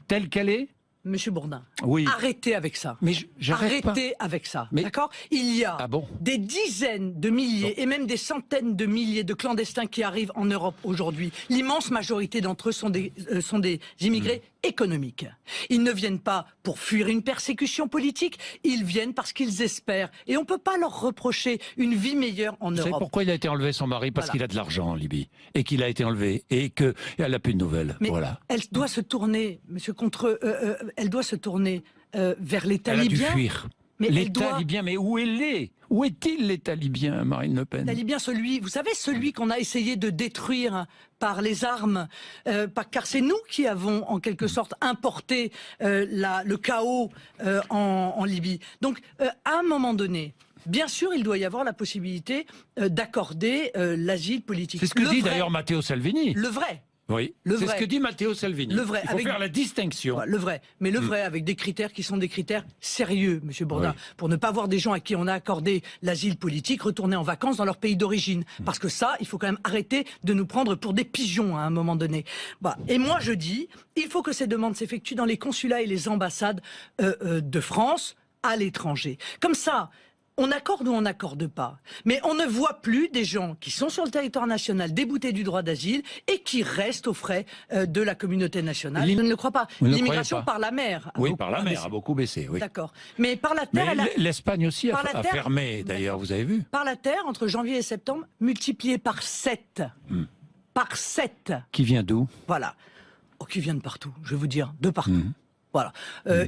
telle qu'elle est? Monsieur Bourdin, Oui. arrêtez avec ça. Mais j'arrête pas. Arrêtez avec ça, Mais- d'accord? Il y a Ah bon? des dizaines de milliers et même des centaines de milliers de clandestins qui arrivent en Europe aujourd'hui. L'immense majorité d'entre eux sont des immigrés économiques. Ils ne viennent pas pour fuir une persécution politique, ils viennent parce qu'ils espèrent. Et on ne peut pas leur reprocher une vie meilleure en Vous savez Europe. pourquoi il a été enlevé, son mari? Parce Voilà. qu'il a de l'argent en Libye. Et qu'il a été enlevé. Et qu'elle n'a plus de nouvelles. Mais Voilà. elle doit se tourner, monsieur, elle doit se tourner vers l'État Elle a dû libyen. fuir. Mais elle L'État doit... libyen, mais où elle est? Où est-il, l'État libyen, Marine Le Pen? L'État libyen, vous savez, celui qu'on a essayé de détruire par les armes, car c'est nous qui avons en quelque sorte importé le chaos en Libye. Donc, à un moment donné, bien sûr, il doit y avoir la possibilité d'accorder l'asile politique. C'est ce que dit d'ailleurs Matteo Salvini. Le vrai. Oui, Le c'est ce vrai. que dit Matteo Salvini. Le vrai, Il faut avec- faire la distinction. Voilà, le vrai, mais le vrai avec des critères qui sont des critères sérieux, Monsieur Bourdin, Oui. pour ne pas voir des gens à qui on a accordé l'asile politique retourner en vacances dans leur pays d'origine. Parce que ça, il faut quand même arrêter de nous prendre pour des pigeons à un moment donné. Bah, et moi je dis, il faut que ces demandes s'effectuent dans les consulats et les ambassades de France à l'étranger. Comme ça, on accorde ou on n'accorde pas. Mais on ne voit plus des gens qui sont sur le territoire national déboutés du droit d'asile et qui restent aux frais de la communauté nationale. Je ne le crois pas. Vous ne le L'immigration croyez pas? par la mer. Oui, par la mer, baissé. a beaucoup baissé. Oui. D'accord. Mais par la terre, Mais l'Espagne aussi par la a terre- fermé, d'ailleurs, vous avez vu? par la terre, entre janvier et septembre, multiplié par 7. Par 7. Qui vient d'où? Voilà. Oh, qui viennent partout, je vais vous dire, de partout. Voilà.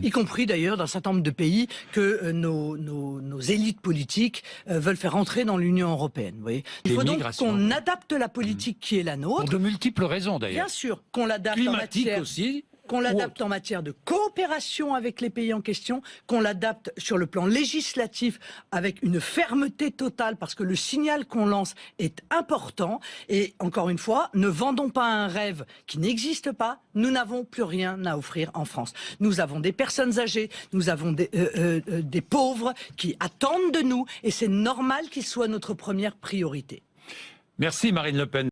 Y compris d'ailleurs dans un certain nombre de pays que nos élites politiques veulent faire entrer dans l'Union européenne. Vous voyez, il faut donc L'immigration. qu'on adapte la politique qui est la Pour nôtre. de multiples raisons, d'ailleurs. Bien sûr, qu'on l'adapte en Climatique matière... aussi. Qu'on l'adapte en matière de coopération avec les pays en question, qu'on l'adapte sur le plan législatif avec une fermeté totale parce que le signal qu'on lance est important. Et encore une fois, ne vendons pas un rêve qui n'existe pas. Nous n'avons plus rien à offrir en France. Nous avons des personnes âgées, nous avons des pauvres qui attendent de nous et c'est normal qu'ils soient notre première priorité. Merci Marine Le Pen.